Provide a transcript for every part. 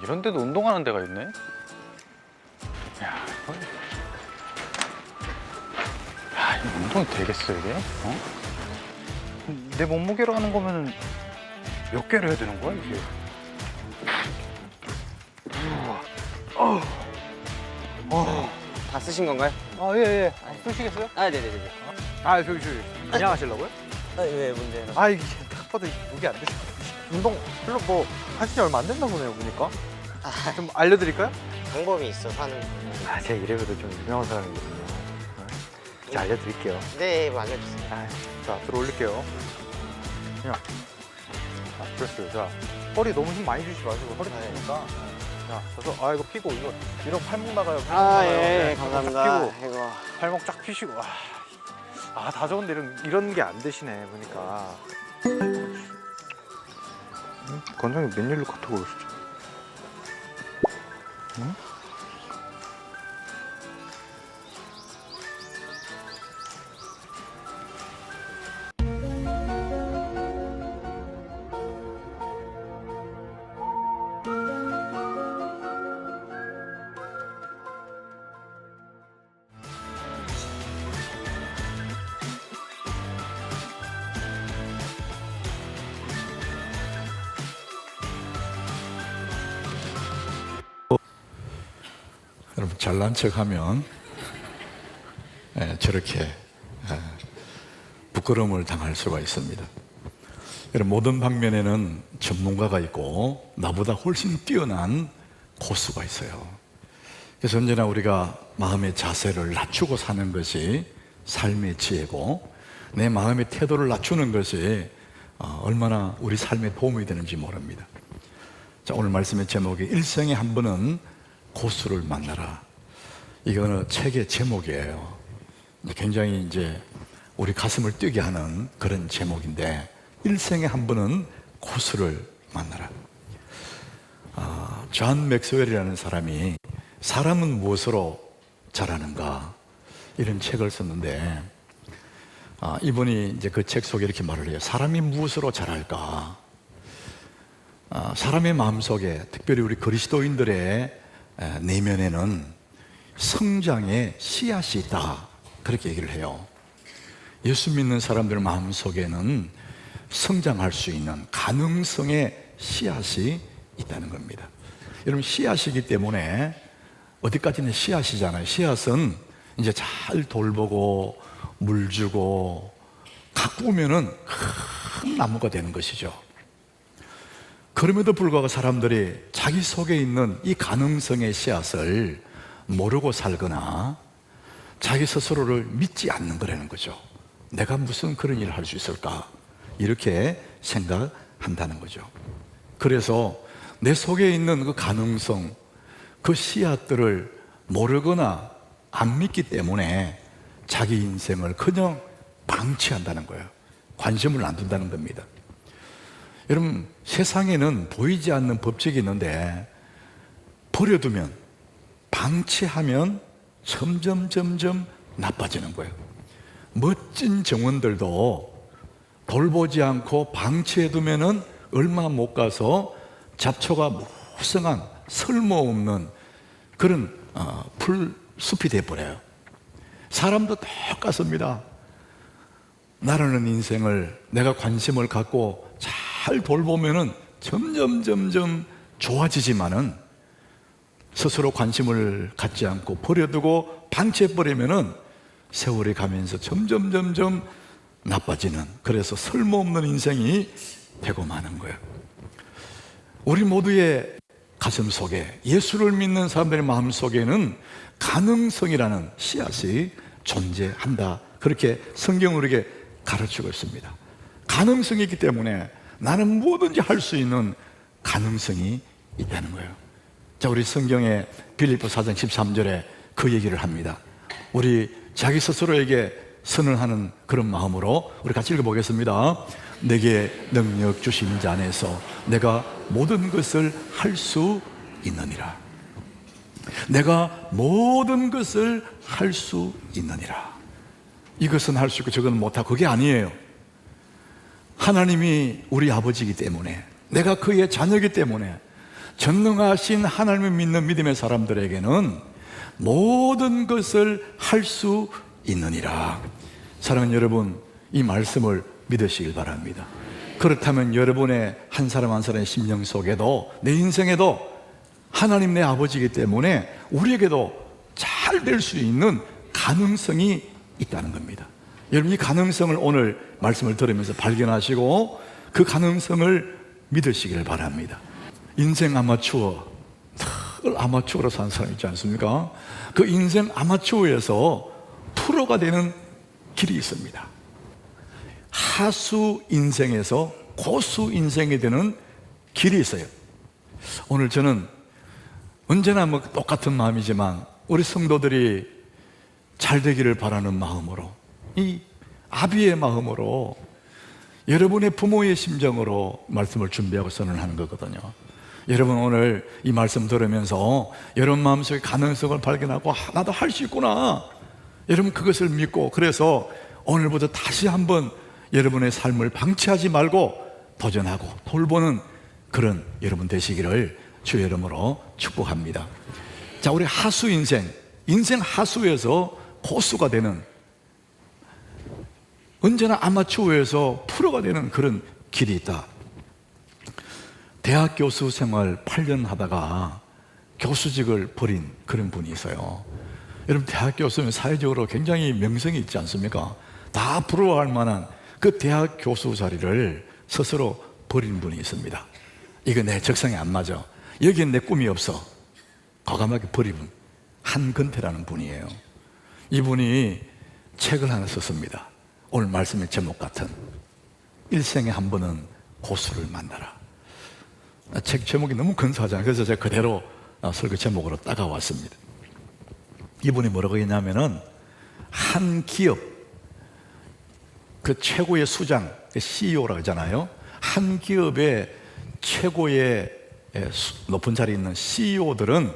이런 데도 운동하는 데가 있네. 이 운동이 되겠어 이게? 어? 내 몸무게로 하는 거면은 몇 개를 해야 되는 거야 이게? 다 쓰신 건가요? 예. 쓰시겠어요? 아, 네네네. 저기 그냥 하시려고요? 왜 뭔데? 이게 딱 봐도 이게 안 되죠. 운동 별로 뭐 하신 지 얼마 안 됐나 보네요 보니까. 좀 알려드릴까요? 방법이 있어 하는. 제 이래봬도 좀 유명한 사람이거든요. 제가 알려드릴게요. 네, 뭐 알려주세요. 자, 들어올릴게요. 그냥. 됐어요. 자, 허리 너무 힘 많이 주시지 마시고 허리 펴니까. 자, 그래서 이거 피고 이런 팔목 나가요. 팔목 나가요. 네, 감사합니다. 쫙 피고 아이고. 팔목 쫙 피시고. 다 좋은데 이런 게 안 되시네 보니까. 건장이 몇 일로 카톡을 오시죠? 응? 여러분 잘난 척하면 저렇게 부끄러움을 당할 수가 있습니다. 여러분 모든 방면에는 전문가가 있고 나보다 훨씬 뛰어난 고수가 있어요. 그래서 언제나 우리가 마음의 자세를 낮추고 사는 것이 삶의 지혜고 내 마음의 태도를 낮추는 것이 얼마나 우리 삶에 도움이 되는지 모릅니다. 자, 오늘 말씀의 제목이 일생에 한 번은 고수를 만나라. 이거는 책의 제목이에요. 굉장히 이제 우리 가슴을 뛰게 하는 그런 제목인데, 일생에 한 번은 고수를 만나라. 존 맥스웰이라는 사람이 사람은 무엇으로 자라는가 이런 책을 썼는데, 이분이 이제 그 책 속에 이렇게 말을 해요. 사람이 무엇으로 자랄까? 사람의 마음속에, 특별히 우리 그리스도인들의 내면에는 성장의 씨앗이 있다, 그렇게 얘기를 해요. 예수 믿는 사람들 마음속에는 성장할 수 있는 가능성의 씨앗이 있다는 겁니다. 여러분 씨앗이기 때문에 어디까지는 씨앗이잖아요. 씨앗은 이제 잘 돌보고 물 주고 가꾸면은 큰 나무가 되는 것이죠. 그럼에도 불구하고 사람들이 자기 속에 있는 이 가능성의 씨앗을 모르고 살거나 자기 스스로를 믿지 않는 거라는 거죠. 내가 무슨 그런 일을 할 수 있을까? 이렇게 생각한다는 거죠. 그래서 내 속에 있는 그 가능성, 그 씨앗들을 모르거나 안 믿기 때문에 자기 인생을 그냥 방치한다는 거예요. 관심을 안 둔다는 겁니다. 여러분 세상에는 보이지 않는 법칙이 있는데 버려두면, 방치하면 점점 나빠지는 거예요. 멋진 정원들도 돌보지 않고 방치해두면은 얼마 못 가서 잡초가 무성한 쓸모없는 그런 풀숲이 돼버려요. 사람도 똑같습니다. 나라는 인생을 내가 관심을 갖고 잘 돌보면은 점점 좋아지지만은 스스로 관심을 갖지 않고 버려두고 방치해버리면은 세월이 가면서 점점 나빠지는, 그래서 쓸모없는 인생이 되고 마는 거예요. 우리 모두의 가슴 속에, 예수를 믿는 사람들의 마음 속에는 가능성이라는 씨앗이 존재한다, 그렇게 성경은 우리에게 가르치고 있습니다. 가능성이 있기 때문에 나는 뭐든지 할 수 있는 가능성이 있다는 거예요. 자, 우리 성경의 빌립보 4장 13절에 그 얘기를 합니다. 우리 자기 스스로에게 선을 하는 그런 마음으로 우리 같이 읽어보겠습니다. 내게 능력 주신 자 안에서 내가 모든 것을 할 수 있느니라. 내가 모든 것을 할 수 있느니라. 이것은 할 수 있고 저건 못하고, 그게 아니에요. 하나님이 우리 아버지이기 때문에, 내가 그의 자녀이기 때문에 전능하신 하나님을 믿는 믿음의 사람들에게는 모든 것을 할 수 있느니라. 사랑하는 여러분, 이 말씀을 믿으시길 바랍니다. 그렇다면 여러분의 한 사람 한 사람의 심령 속에도, 내 인생에도 하나님 내 아버지이기 때문에 우리에게도 잘 될 수 있는 가능성이 있다는 겁니다. 여러분, 이 가능성을 오늘 말씀을 들으면서 발견하시고 그 가능성을 믿으시길 바랍니다. 인생 아마추어, 늘 아마추어로 사는 사람 있지 않습니까? 그 인생 아마추어에서 프로가 되는 길이 있습니다. 하수 인생에서 고수 인생이 되는 길이 있어요. 오늘 저는 언제나 뭐 똑같은 마음이지만 우리 성도들이 잘 되기를 바라는 마음으로, 이 아비의 마음으로, 여러분의 부모의 심정으로 말씀을 준비하고 선언하는 거거든요. 여러분, 오늘 이 말씀 들으면서 여러분 마음속에 가능성을 발견하고 나도 할 수 있구나, 여러분 그것을 믿고, 그래서 오늘부터 다시 한번 여러분의 삶을 방치하지 말고 도전하고 돌보는 그런 여러분 되시기를 주의 이름으로 축복합니다. 자, 우리 하수 인생 하수에서 고수가 되는, 언제나 아마추어에서 프로가 되는 그런 길이 있다. 대학 교수 생활 8년 하다가 교수직을 버린 그런 분이 있어요. 여러분, 대학 교수는 사회적으로 굉장히 명성이 있지 않습니까? 다 부러워할 만한 그 대학 교수 자리를 스스로 버린 분이 있습니다. 이거 내 적성에 안 맞아, 여기엔 내 꿈이 없어, 과감하게 버린 분, 한근태라는 분이에요. 이분이 책을 하나 썼습니다. 오늘 말씀의 제목 같은 일생에 한 번은 고수를 만나라. 책 제목이 너무 근사하잖아요. 그래서 제가 그대로 설교 제목으로 따가왔습니다. 이분이 뭐라고 했냐면은, 한 기업 그 최고의 수장, CEO라고 하잖아요. 한 기업의 최고의 높은 자리에 있는 CEO들은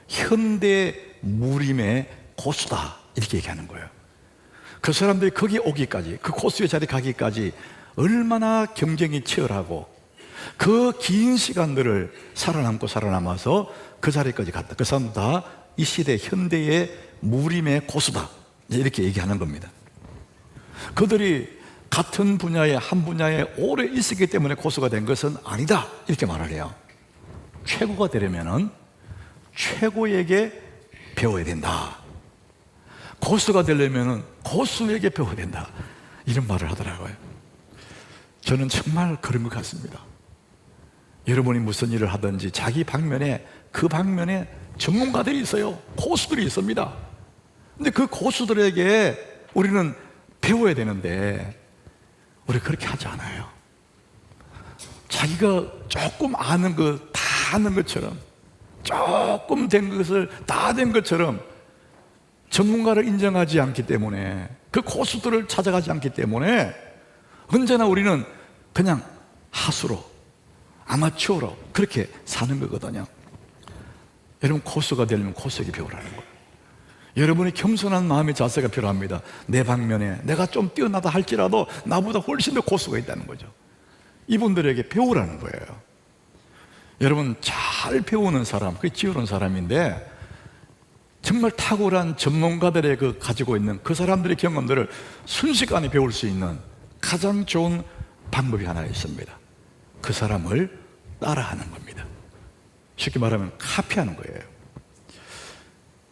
현대 무림의 고수다, 이렇게 얘기하는 거예요. 그 사람들이 거기 오기까지, 그 고수의 자리에 가기까지 얼마나 경쟁이 치열하고 그 긴 시간들을 살아남아서 그 자리까지 갔다. 그 사람 다 이 시대 현대의 무림의 고수다, 이렇게 얘기하는 겁니다. 그들이 같은 분야에, 한 분야에 오래 있었기 때문에 고수가 된 것은 아니다, 이렇게 말을 해요. 최고가 되려면은 최고에게 배워야 된다, 고수가 되려면은 고수에게 배워야 된다, 이런 말을 하더라고요. 저는 정말 그런 것 같습니다. 여러분이 무슨 일을 하든지 자기 방면에, 그 방면에 전문가들이 있어요. 고수들이 있습니다. 근데 그 고수들에게 우리는 배워야 되는데 우리 그렇게 하지 않아요. 자기가 조금 아는 거 다 아는 것처럼, 조금 된 것을 다 된 것처럼 전문가를 인정하지 않기 때문에, 그 고수들을 찾아가지 않기 때문에 언제나 우리는 그냥 하수로, 아마추어로 그렇게 사는 거거든요. 여러분, 고수가 되려면 고수에게 배우라는 거예요. 여러분이 겸손한 마음의 자세가 필요합니다. 내 방면에 내가 좀 뛰어나다 할지라도 나보다 훨씬 더 고수가 있다는 거죠. 이분들에게 배우라는 거예요. 여러분, 잘 배우는 사람, 그게 지혜로운 사람인데, 정말 탁월한 전문가들의 그 가지고 있는 그 사람들의 경험들을 순식간에 배울 수 있는 가장 좋은 방법이 하나 있습니다. 그 사람을 따라하는 겁니다. 쉽게 말하면 카피하는 거예요.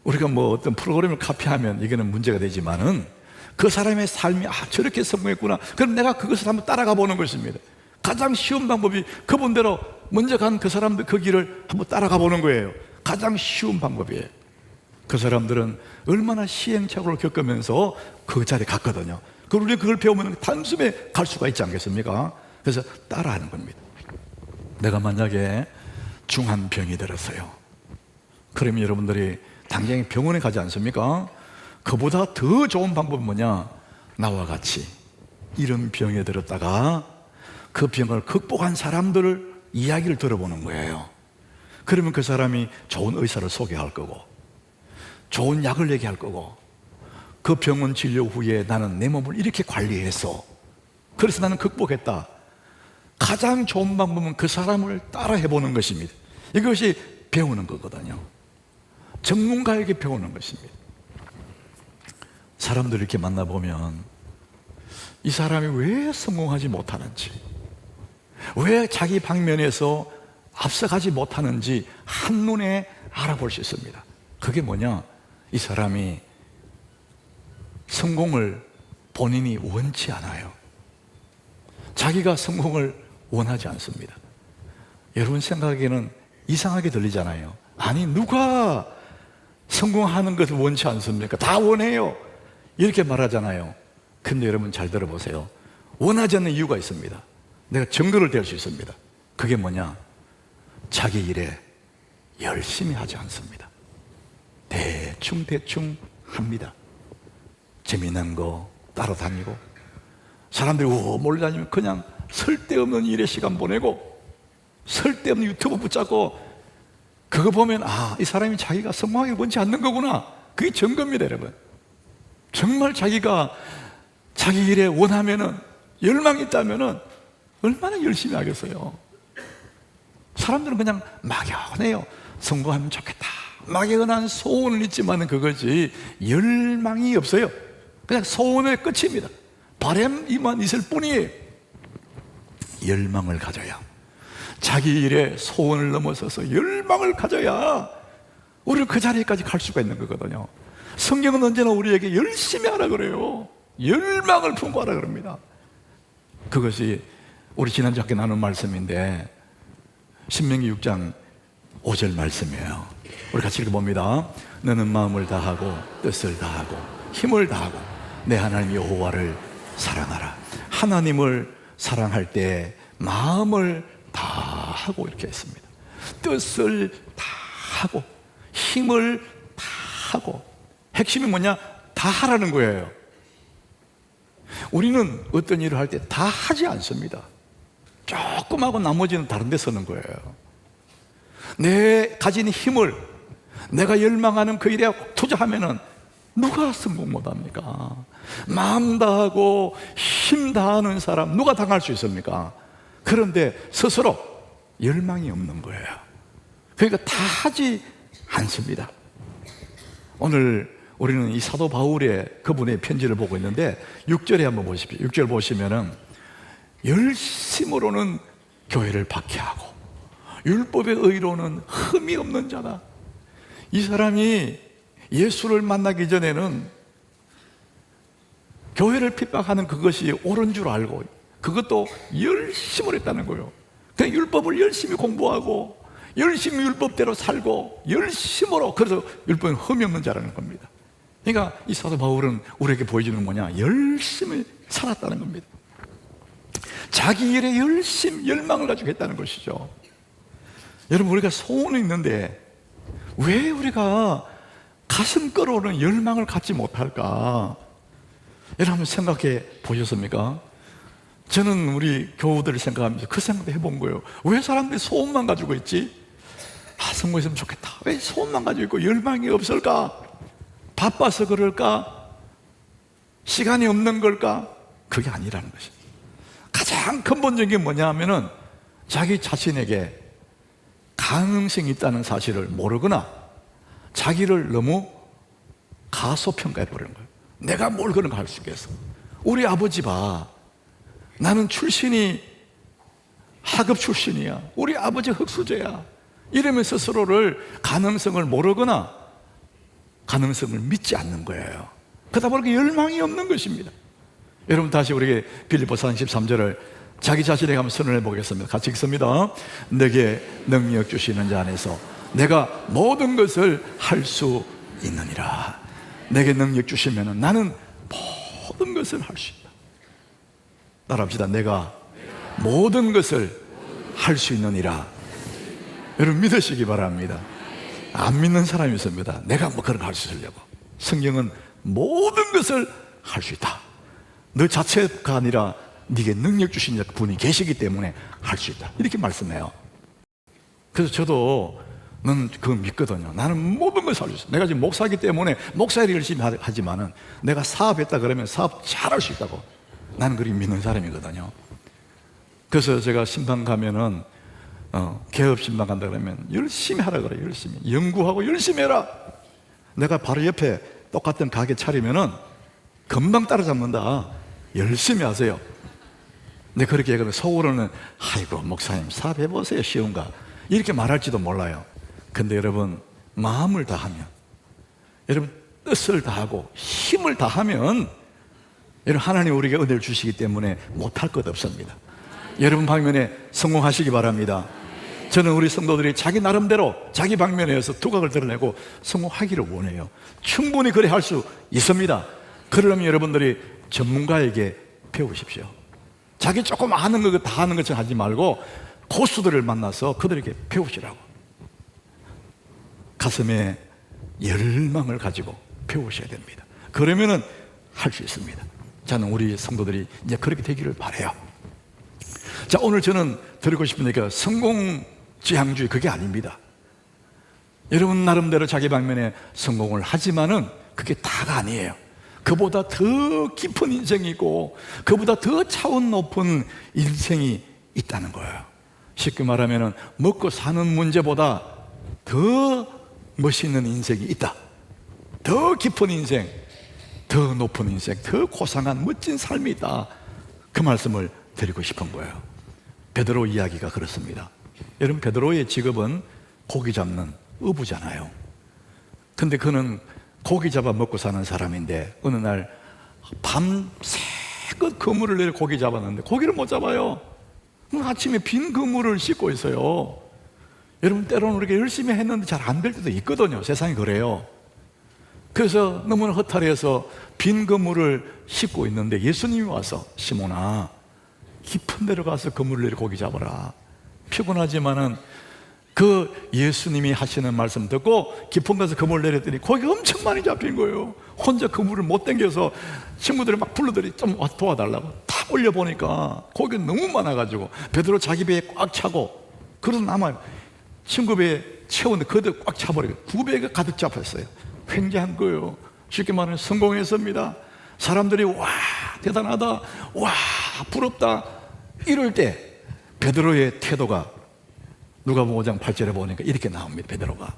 우리가 뭐 어떤 프로그램을 카피하면 이거는 문제가 되지만은, 그 사람의 삶이 저렇게 성공했구나, 그럼 내가 그것을 한번 따라가 보는 것입니다. 가장 쉬운 방법이 그분대로 먼저 간 그 사람들 그 길을 한번 따라가 보는 거예요. 가장 쉬운 방법이에요. 그 사람들은 얼마나 시행착오를 겪으면서 그 자리에 갔거든요. 그리고 우리 그걸 배우면 단숨에 갈 수가 있지 않겠습니까? 그래서 따라하는 겁니다. 내가 만약에 중한 병이 들었어요. 그러면 여러분들이 당장에 병원에 가지 않습니까? 그보다 더 좋은 방법은 뭐냐? 나와 같이 이런 병에 들었다가 그 병을 극복한 사람들을 이야기를 들어보는 거예요. 그러면 그 사람이 좋은 의사를 소개할 거고, 좋은 약을 얘기할 거고, 그 병원 진료 후에 나는 내 몸을 이렇게 관리했어, 그래서 나는 극복했다. 가장 좋은 방법은 그 사람을 따라 해보는 것입니다. 이것이 배우는 거거든요. 전문가에게 배우는 것입니다. 사람들 이렇게 만나보면 이 사람이 왜 성공하지 못하는지, 왜 자기 방면에서 앞서가지 못하는지 한눈에 알아볼 수 있습니다. 그게 뭐냐? 이 사람이 성공을 본인이 원치 않아요. 자기가 성공을 원하지 않습니다. 여러분 생각에는 이상하게 들리잖아요. 아니, 누가 성공하는 것을 원치 않습니까? 다 원해요. 이렇게 말하잖아요. 근데 여러분 잘 들어보세요. 원하지 않는 이유가 있습니다. 내가 증거를 댈 수 있습니다. 그게 뭐냐? 자기 일에 열심히 하지 않습니다. 대충 합니다. 재미난 거 따라다니고, 사람들이 몰려다니면 그냥 쓸데없는 일에 시간 보내고, 쓸데없는 유튜브 붙잡고, 그거 보면 이 사람이 자기가 성공하기 원치 않는 거구나. 그게 증거입니다, 여러분. 정말 자기가 자기 일에 원하면은, 열망이 있다면은 얼마나 열심히 하겠어요. 사람들은 그냥 막연해요. 성공하면 좋겠다, 막연한 소원은 있지만 그거지 열망이 없어요. 그냥 소원의 끝입니다. 바람이만 있을 뿐이에요. 열망을 가져야, 자기 일에 소원을 넘어서서 열망을 가져야 우리는 그 자리까지 갈 수가 있는 거거든요. 성경은 언제나 우리에게 열심히 하라 그래요. 열망을 품고 하라 그럽니다. 그것이 우리 지난주 학교 나눈 말씀인데 신명기 6장 5절 말씀이에요. 우리 같이 읽어봅니다. 너는 마음을 다하고 뜻을 다하고 힘을 다하고 내 하나님 여호와를 사랑하라. 하나님을 사랑할 때 마음을 다하고 이렇게 했습니다. 뜻을 다하고 힘을 다하고. 핵심이 뭐냐? 다 하라는 거예요. 우리는 어떤 일을 할 때 다 하지 않습니다. 조금 하고 나머지는 다른 데 쓰는 거예요. 내 가진 힘을 내가 열망하는 그 일에 투자하면은 누가 성공 못합니까? 마음 다하고 힘 다하는 사람 누가 당할 수 있습니까? 그런데 스스로 열망이 없는 거예요. 그러니까 다 하지 않습니다. 오늘 우리는 이 사도 바울의 그분의 편지를 보고 있는데 6절에 한번 보십시오. 6절 보시면은 열심으로는 교회를 박해하고 율법의 의로는 흠이 없는 자다. 이 사람이 예수를 만나기 전에는 교회를 핍박하는 그것이 옳은 줄 알고 그것도 열심을 했다는 거예요. 그냥 율법을 열심히 공부하고 열심히 율법대로 살고 열심으로, 그래서 율법은 흠이 없는 자라는 겁니다. 그러니까 이 사도 바울은 우리에게 보여주는 뭐냐? 열심히 살았다는 겁니다. 자기 일에 열망을 가지고 했다는 것이죠. 여러분, 우리가 소원이 있는데 왜 우리가 가슴 끓어오르는 열망을 갖지 못할까? 여러분 한번 생각해 보셨습니까? 저는 우리 교우들을 생각하면서 그 생각도 해본 거예요. 왜 사람들이 소원만 가지고 있지? 성공했으면 좋겠다. 왜 소원만 가지고 있고 열망이 없을까? 바빠서 그럴까? 시간이 없는 걸까? 그게 아니라는 것입니다. 가장 근본적인 게 뭐냐 하면은 자기 자신에게 가능성이 있다는 사실을 모르거나 자기를 너무 가소평가해 버리는 거예요. 내가 뭘 그런 거 할 수 있겠어? 우리 아버지 봐. 나는 출신이 하급 출신이야. 우리 아버지 흙수저야. 이러면서 스스로를 가능성을 모르거나 가능성을 믿지 않는 거예요. 그러다 보니까 열망이 없는 것입니다. 여러분 다시 우리에게 빌립보서 13절을 자기 자신에게 한번 선언해 보겠습니다. 같이 읽습니다. 내게 능력 주시는 자 안에서 내가 모든 것을 할 수 있느니라. 내게 능력 주시면 나는 모든 것을 할 수 있다. 따라합시다. 내가 모든 것을 할 수 있느니라. 여러분 믿으시기 바랍니다. 안 믿는 사람이 있습니다. 내가 뭐 그런 거 할 수 있으려고. 성경은 모든 것을 할 수 있다. 너 자체가 아니라 네게 능력 주신 분이 계시기 때문에 할 수 있다. 이렇게 말씀해요. 그래서 저도 는 그거 믿거든요. 나는 모든 것을 할 수 있어. 내가 지금 목사이기 때문에 목사일을 열심히 하지만은 내가 사업했다 그러면 사업 잘할 수 있다고 나는 그렇게 믿는 사람이거든요. 그래서 제가 심판 가면은 개업신방 간다 그러면 열심히 하라 그래. 열심히 연구하고 열심히 해라. 내가 바로 옆에 똑같은 가게 차리면은 금방 따라잡는다. 열심히 하세요. 근데 그렇게 얘기하면 속으로는 아이고 목사님 사업해보세요 쉬운가 이렇게 말할지도 몰라요. 근데 여러분 마음을 다하면, 여러분 뜻을 다하고 힘을 다하면 여러분 하나님 우리에게 은혜를 주시기 때문에 못할 것 없습니다. 여러분 방면에 성공하시기 바랍니다. 저는 우리 성도들이 자기 나름대로 자기 방면에서 두각을 드러내고 성공하기를 원해요. 충분히 그래 할 수 있습니다. 그러려면 여러분들이 전문가에게 배우십시오. 자기 조금 아는 거 다 아는 것처럼 하지 말고 고수들을 만나서 그들에게 배우시라고. 가슴에 열망을 가지고 배우셔야 됩니다. 그러면은 할 수 있습니다. 저는 우리 성도들이 이제 그렇게 되기를 바라요. 자, 오늘 저는 드리고 싶은 얘기가 성공지향주의 그게 아닙니다. 여러분 나름대로 자기 방면에 성공을 하지만은 그게 다가 아니에요. 그보다 더 깊은 인생이 있고 그보다 더 차원 높은 인생이 있다는 거예요. 쉽게 말하면 먹고 사는 문제보다 더 멋있는 인생이 있다. 더 깊은 인생, 더 높은 인생, 더 고상한 멋진 삶이 있다. 그 말씀을 드리고 싶은 거예요. 베드로 이야기가 그렇습니다. 여러분 베드로의 직업은 고기 잡는 어부잖아요. 근데 그는 고기 잡아 먹고 사는 사람인데 어느 날 밤새껏 그물을 내려 고기 잡았는데 고기를 못 잡아요. 아침에 빈 그물을 씻고 있어요. 여러분 때로는 우리가 열심히 했는데 잘 안 될 때도 있거든요. 세상이 그래요. 그래서 너무나 허탈해서 빈 그물을 씻고 있는데 예수님이 와서 시몬아 깊은 데로 가서 그물을 내려 고기 잡아라. 피곤하지만은 그 예수님이 하시는 말씀 듣고 깊은 곳에서 그물을 내렸더니 고기가 엄청 많이 잡힌 거예요. 혼자 그물을 못 당겨서 친구들이 막 불러들이 좀 와서 도와달라고 탁 올려보니까 고기가 너무 많아가지고 베드로 자기 배에 꽉 차고 그래도 남아요. 친구 배에 채웠는데 그대로 꽉 차버리고 두 배가 가득 잡혔어요. 횡재한 거예요. 쉽게 말하면 성공했습니다. 사람들이 와 대단하다, 와 부럽다 이럴 때 베드로의 태도가 누가복음 5장 8절에 보니까 이렇게 나옵니다. 베드로가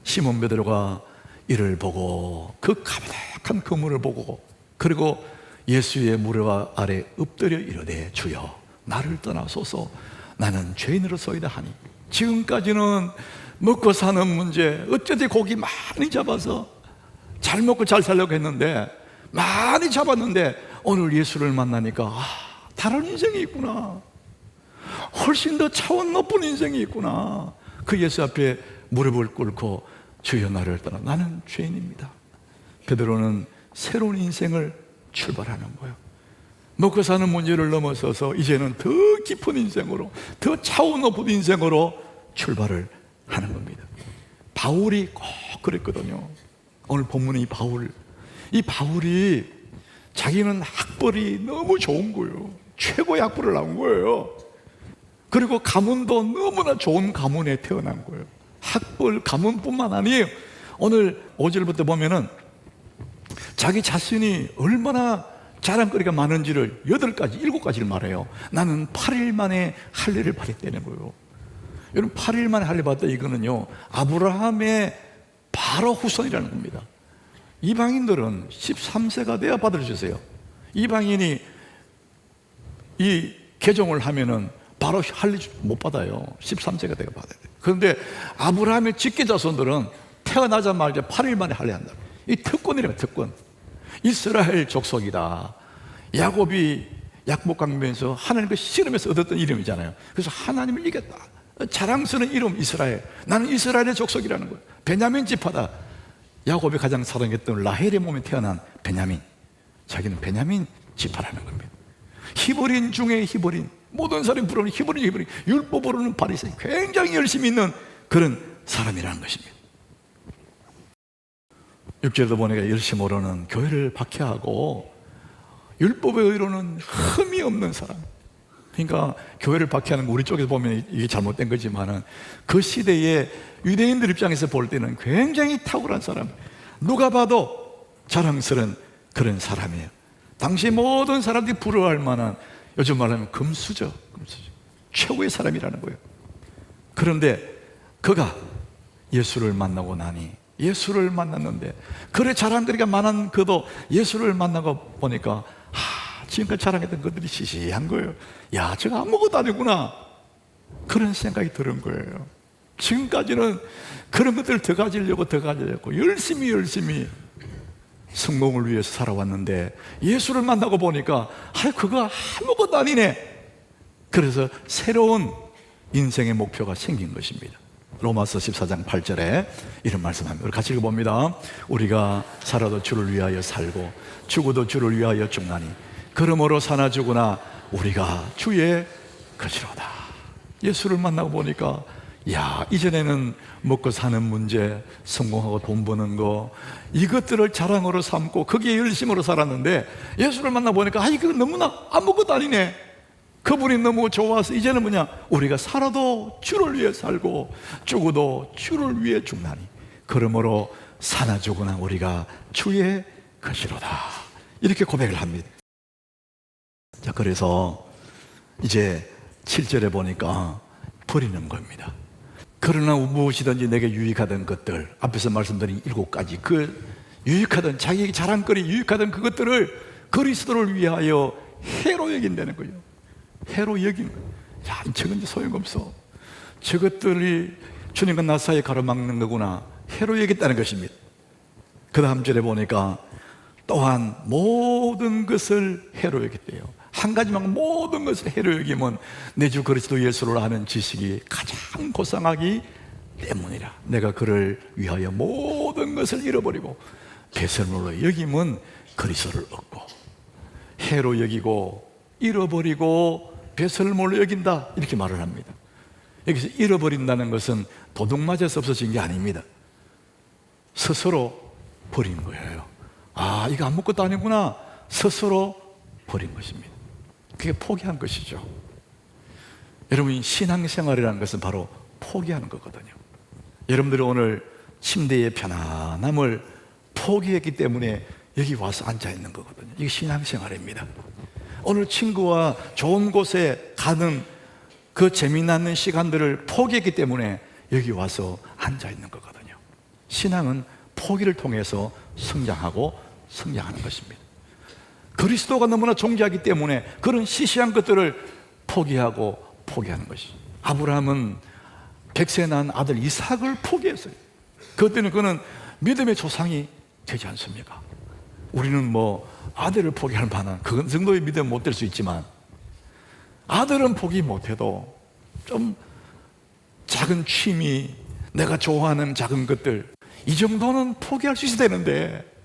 시몬 베드로가 이를 보고 그 가득한 그물을 보고 그리고 예수의 무릎 아래 엎드려 이르되 주여 나를 떠나소서 나는 죄인으로서이다 하니 지금까지는 먹고 사는 문제 어쩌지 고기 많이 잡아서 잘 먹고 잘 살려고 했는데 많이 잡았는데 오늘 예수를 만나니까 다른 인생이 있구나. 훨씬 더 차원 높은 인생이 있구나. 그 예수 앞에 무릎을 꿇고 주여 나를 떠나 나는 죄인입니다. 베드로는 새로운 인생을 출발하는 거예요. 먹고 사는 문제를 넘어서서 이제는 더 깊은 인생으로 더 차원 높은 인생으로 출발을 하는 겁니다. 바울이 꼭 그랬거든요. 오늘 본문의 이 바울이 자기는 학벌이 너무 좋은 거예요. 최고의 학벌을 나온 거예요. 그리고 가문도 너무나 좋은 가문에 태어난 거예요. 학벌, 가문뿐만 아니에요. 오늘 5절부터 보면은 자기 자신이 얼마나 자랑거리가 많은지를 7가지를 말해요. 나는 8일 만에 할례를 받았다는 거예요. 여러분 8일 만에 할례 받았다 이거는요 아브라함의 바로 후손이라는 겁니다. 이방인들은 13세가 돼야 받을 수 있어요. 이방인이 이 개종을 하면은 바로 할례 못 받아요. 13세가 돼야 받아야 돼요. 그런데 아브라함의 직계 자손들은 태어나자마자 8일 만에 할례한다. 이 특권이래요. 특권. 이스라엘 족속이다. 야곱이 약목강변에서 하나님과 씨름해서 얻었던 이름이잖아요. 그래서 하나님을 이겼다. 자랑스러운 이름 이스라엘. 나는 이스라엘의 족속이라는 거예요. 베냐민 지파다. 야곱이 가장 사랑했던 라헬의 몸에 태어난 베냐민. 자기는 베냐민 지파라는 겁니다. 히브리인 중에 히브리인. 모든 사람이 부르는 히브리인. 율법으로는 바리새인. 굉장히 열심히 있는 그런 사람이라는 것입니다. 6절도 보니까 열심으로는 교회를 박해하고 율법의 의로는 흠이 없는 사람. 그러니까 교회를 박해하는 거 우리 쪽에서 보면 이게 잘못된 거지만은 그 시대에 유대인들 입장에서 볼 때는 굉장히 탁월한 사람. 누가 봐도 자랑스러운 그런 사람이에요. 당시 모든 사람들이 부러워할 만한 요즘 말하면 금수저. 최고의 사람이라는 거예요. 그런데 그가 예수를 만나고 나니, 예수를 만났는데, 그래 자랑거리가 많은 그도 예수를 만나고 보니까 지금까지 자랑했던 것들이 시시한 거예요. 야, 저거 아무것도 아니구나, 그런 생각이 드는 거예요. 지금까지는 그런 것들을 더 가지려고 열심히 성공을 위해서 살아왔는데, 예수를 만나고 보니까 그거 아무것도 아니네. 그래서 새로운 인생의 목표가 생긴 것입니다. 로마서 14장 8절에 이런 말씀합니다. 우리 같이 읽어봅니다. 우리가 살아도 주를 위하여 살고 죽어도 주를 위하여 죽나니 그러므로 사나 죽으나 우리가 주의 것이로다. 예수를 만나고 보니까 이전에는 먹고 사는 문제, 성공하고 돈 버는 거, 이것들을 자랑으로 삼고 거기에 열심으로 살았는데, 예수를 만나보니까 이거 너무나 아무것도 아니네. 그분이 너무 좋아서 이제는 우리가 살아도 주를 위해 살고 죽어도 주를 위해 죽나니 그러므로 사나 죽으나 우리가 주의 것이로다. 이렇게 고백을 합니다. 자, 그래서 이제 7절에 보니까 버리는 겁니다. 그러나 무엇이든지 내게 유익하던 것들, 앞에서 말씀드린 7가지 그 유익하던, 자기 자랑거리 유익하던 그것들을 그리스도를 위하여 해로 여긴다는 거예요. 해로 여긴 거예요. 저건 이제 소용없어, 저것들이 주님과 나 사이에 가로막는 거구나, 해로 여겼다는 것입니다. 그 다음 절에 보니까 또한 모든 것을 해로 여겼대요. 한 가지만, 모든 것을 해로 여기면 내 주 그리스도 예수를 아는 지식이 가장 고상하기 때문이라. 내가 그를 위하여 모든 것을 잃어버리고 배설물로 여기면 그리스도를 얻고, 해로 여기고 잃어버리고 배설물로 여긴다, 이렇게 말을 합니다. 여기서 잃어버린다는 것은 도둑 맞아서 없어진 게 아닙니다. 스스로 버린 거예요. 이거 아무것도 아니구나, 스스로 버린 것입니다. 그게 포기한 것이죠. 여러분, 신앙생활이라는 것은 바로 포기하는 거거든요. 여러분들이 오늘 침대의 편안함을 포기했기 때문에 여기 와서 앉아 있는 거거든요. 이게 신앙생활입니다. 오늘 친구와 좋은 곳에 가는 그 재미나는 시간들을 포기했기 때문에 여기 와서 앉아 있는 거거든요. 신앙은 포기를 통해서 성장하는 것입니다. 그리스도가 너무나 존귀하기 때문에 그런 시시한 것들을 포기하는 것이죠. 아브라함은 100세 난 아들 이삭을 포기했어요. 그때는 그는 믿음의 조상이 되지 않습니까? 우리는 아들을 포기할 만한 그 정도의 믿음 못 될 수 있지만, 아들은 포기 못해도 좀 작은 취미, 내가 좋아하는 작은 것들, 이 정도는 포기할 수 있어야 되는데,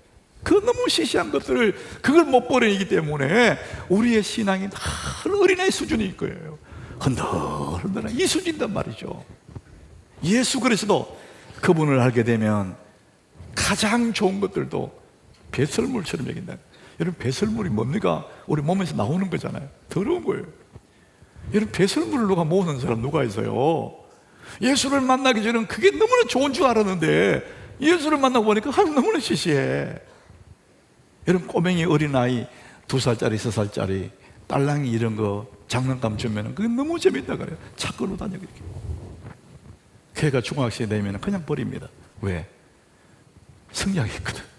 그 너무 시시한 것들을 그걸 못 버리기 때문에 우리의 신앙이 늘 어린아이 수준일 거예요. 흔들흔들 이 수준이란 말이죠. 예수 그리스도 그분을 알게 되면 가장 좋은 것들도 배설물처럼 여긴다. 여러분, 배설물이 뭡니까? 우리 몸에서 나오는 거잖아요. 더러운 거예요. 여러분, 배설물을 누가 모으는 사람 누가 있어요? 예수를 만나기 전에는 그게 너무나 좋은 줄 알았는데 예수를 만나고 보니까 너무나 시시해. 여러분, 꼬맹이 어린아이 2살짜리 3살짜리 딸랑이 이런 거 장난감 주면 그게 너무 재밌다 그래요. 차 끌고 다녀. 이렇게 걔가 중학생이 되면 그냥 버립니다. 왜? 성장했거든.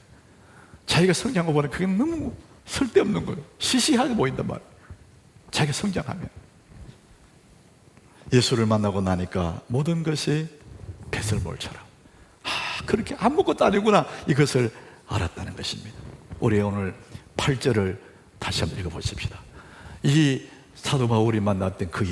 자기가 성장한 거 보니 그게 너무 쓸데없는 거예요. 시시하게 보인단 말이에요. 자기가 성장하면. 예수를 만나고 나니까 모든 것이 배설물처럼 그렇게 아무것도 아니구나, 이것을 알았다는 것입니다. 우리 오늘 8절을 다시 한번 읽어보십시다. 이 사도 바울이 만났던 그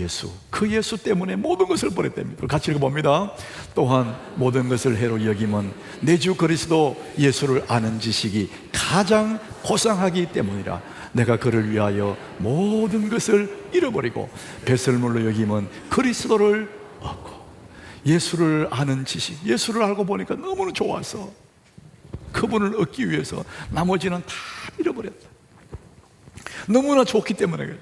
예수 때문에 모든 것을 버렸답니다. 같이 읽어봅니다. 또한 모든 것을 해로 여기면 내 주 그리스도 예수를 아는 지식이 가장 고상하기 때문이라. 내가 그를 위하여 모든 것을 잃어버리고 배설물로 여기면 그리스도를 얻고. 예수를 아는 지식, 예수를 알고 보니까 너무나 좋아서 그분을 얻기 위해서 나머지는 다 잃어버렸다. 너무나 좋기 때문에 그래요.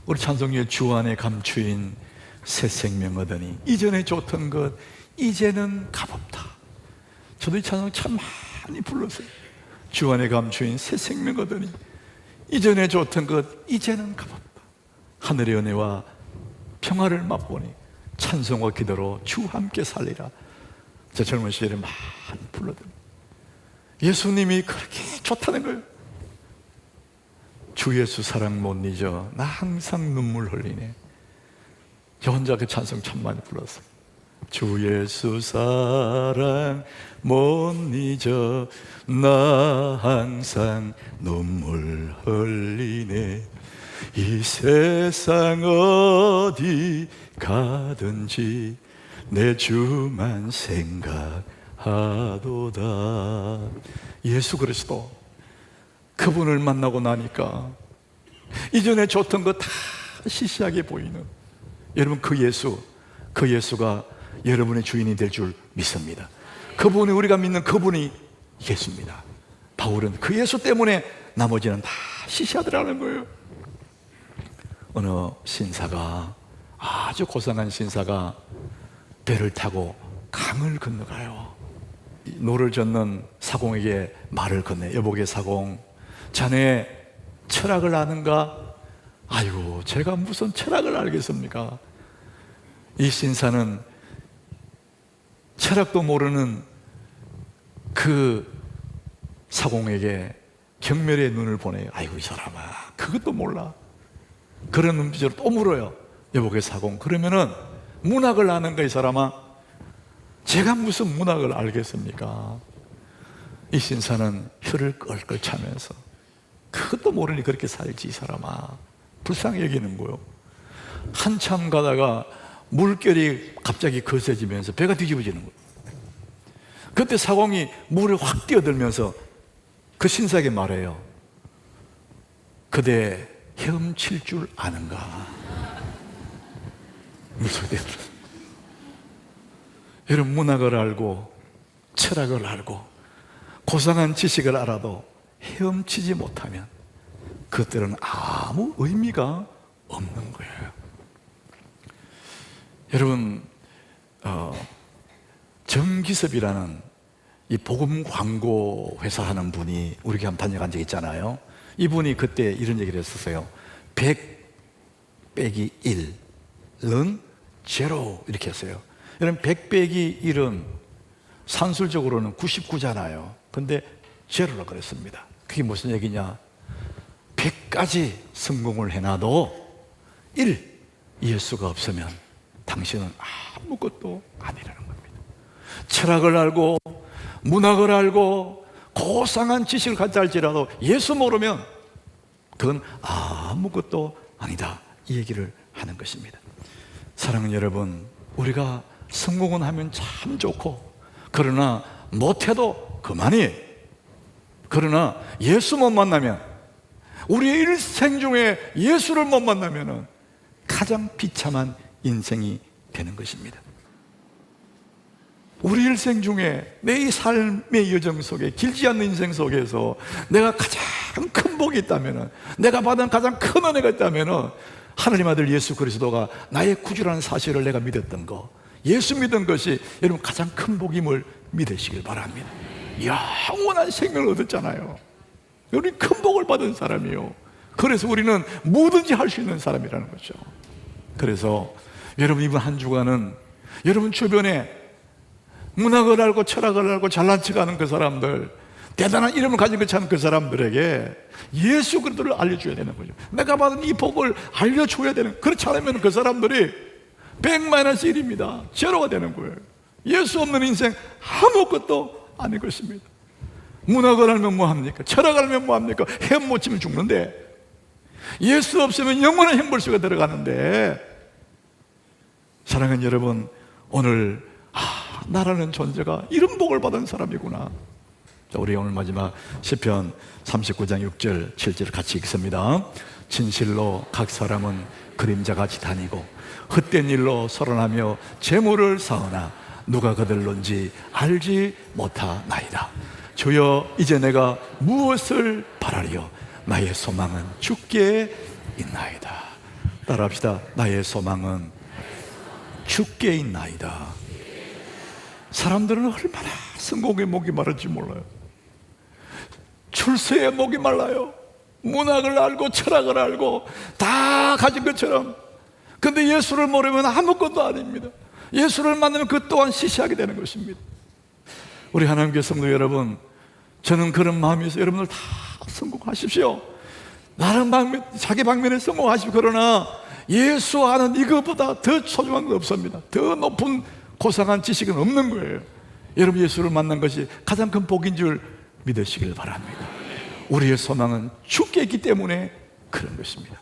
우리 찬송가에 주 안에 감추인 새 생명 얻으니 이전에 좋던 것 이제는 값없다. 저도 이 찬송 참 많이 불렀어요. 주 안에 감추인 새 생명 얻으니 이전에 좋던 것 이제는 값없다. 하늘의 은혜와 평화를 맛보니 찬송과 기도로 주 함께 살리라. 제 젊은 시절에 많이 불러드립니다. 예수님이 그렇게 좋다는 거예요. 주 예수 사랑 못 잊어 나 항상 눈물 흘리네. 저 혼자 그 찬송 참 많이 불렀어요. 주 예수 사랑 못 잊어 나 항상 눈물 흘리네. 이 세상 어디 가든지 내 주만 생각하도다. 예수 그리스도, 그분을 만나고 나니까 이전에 좋던 거 다 시시하게 보이는, 여러분 그 예수가 여러분의 주인이 될 줄 믿습니다. 그분이, 우리가 믿는 그분이 예수입니다. 바울은 그 예수 때문에 나머지는 다 시시하더라는 거예요. 어느 신사가, 아주 고상한 신사가 배를 타고 강을 건너가요. 노를 젓는 사공에게 말을 건네. 여보게 사공, 자네 철학을 아는가? 아이고, 제가 무슨 철학을 알겠습니까? 이 신사는 철학도 모르는 그 사공에게 경멸의 눈을 보내요. 아이고, 이 사람아, 그것도 몰라. 그런 눈빛으로 또 물어요. 여보게 사공, 그러면은 문학을 아는가, 이 사람아? 제가 무슨 문학을 알겠습니까? 이 신사는 혀를 끌끌 차면서, 그것도 모르니 그렇게 살지, 이 사람아. 불쌍히 여기는 거요. 한참 가다가 물결이 갑자기 거세지면서 배가 뒤집어지는 거예요. 그때 사공이 물에 확 뛰어들면서 그 신사에게 말해요. 그대 헤엄칠 줄 아는가? 무슨 소리야? 여러분, 문학을 알고 철학을 알고 고상한 지식을 알아도 헤엄치지 못하면 그것들은 아무 의미가 없는 거예요. 여러분, 정기섭이라는 이 복음 광고 회사 하는 분이 우리 한번 다녀간 적 있잖아요. 이분이 그때 이런 얘기를 했었어요. 100 빼기 1은 제로, 이렇게 했어요. 여러분, 100 빼기 1은 산술적으로는 99잖아요. 근데 제로라고 그랬습니다. 그게 무슨 얘기냐? 100까지 성공을 해놔도 1, 예수가 없으면 당신은 아무것도 아니라는 겁니다. 철학을 알고 문학을 알고 고상한 지식을 갖다 할지라도 예수 모르면 그건 아무것도 아니다, 이 얘기를 하는 것입니다. 사랑하는 여러분, 우리가 성공은 하면 참 좋고, 그러나 못해도 그만이. 그러나 예수 못 만나면, 우리의 일생 중에 예수를 못 만나면 가장 비참한 인생이 되는 것입니다. 우리 일생 중에 내 이 삶의 여정 속에, 길지 않는 인생 속에서 내가 가장 큰 복이 있다면, 내가 받은 가장 큰 은혜가 있다면, 하나님 아들 예수 그리스도가 나의 구주라는 사실을 내가 믿었던 거, 예수 믿은 것이 여러분 가장 큰 복임을 믿으시길 바랍니다. 영원한 생명을 얻었잖아요. 우리 큰 복을 받은 사람이요. 그래서 우리는 뭐든지 할 수 있는 사람이라는 거죠. 그래서 여러분, 이번 한 주간은 여러분 주변에 문학을 알고 철학을 알고 잘난 척하는 그 사람들, 대단한 이름을 가진 그 사람들에게 예수 그리스도를 알려줘야 되는 거죠. 내가 받은 이 복을 알려줘야 되는. 그렇지 않으면 그 사람들이 100-1입니다. 제로가 되는 거예요. 예수 없는 인생 아무것도 아닐 것입니다. 문학을 알면 뭐합니까? 철학을 알면 뭐합니까? 헤엄 못 치면 죽는데, 예수 없으면 영원한 형벌수가 들어가는데. 사랑하는 여러분, 오늘 나라는 존재가 이런 복을 받은 사람이구나. 자, 우리 오늘 마지막 시편 39장 6절 7절 같이 읽습니다. 진실로 각 사람은 그림자같이 다니고 헛된 일로 서론하며 재물을 쌓으나 누가 그들론지 알지 못하나이다. 주여, 이제 내가 무엇을 바라리요? 나의 소망은 주께 있나이다. 따라합시다. 나의 소망은 주께 있나이다. 사람들은 얼마나 성공의 목이 마른지 몰라요. 출세의 목이 말라요. 문학을 알고 철학을 알고 다 가진 것처럼 근데 예수를 모르면 아무것도 아닙니다. 예수를 만나면 그 또한 시시하게 되는 것입니다. 우리 하나님께 성도 여러분, 저는 그런 마음에서 여러분들 다 성공하십시오. 나름 방면, 자기 방면에 성공하십시오. 그러나 예수 아는 이것보다 더 소중한 건 없습니다. 더 높은 고상한 지식은 없는 거예요. 여러분, 예수를 만난 것이 가장 큰 복인 줄 믿으시길 바랍니다. 우리의 소망은 주께 있기 때문에 그런 것입니다.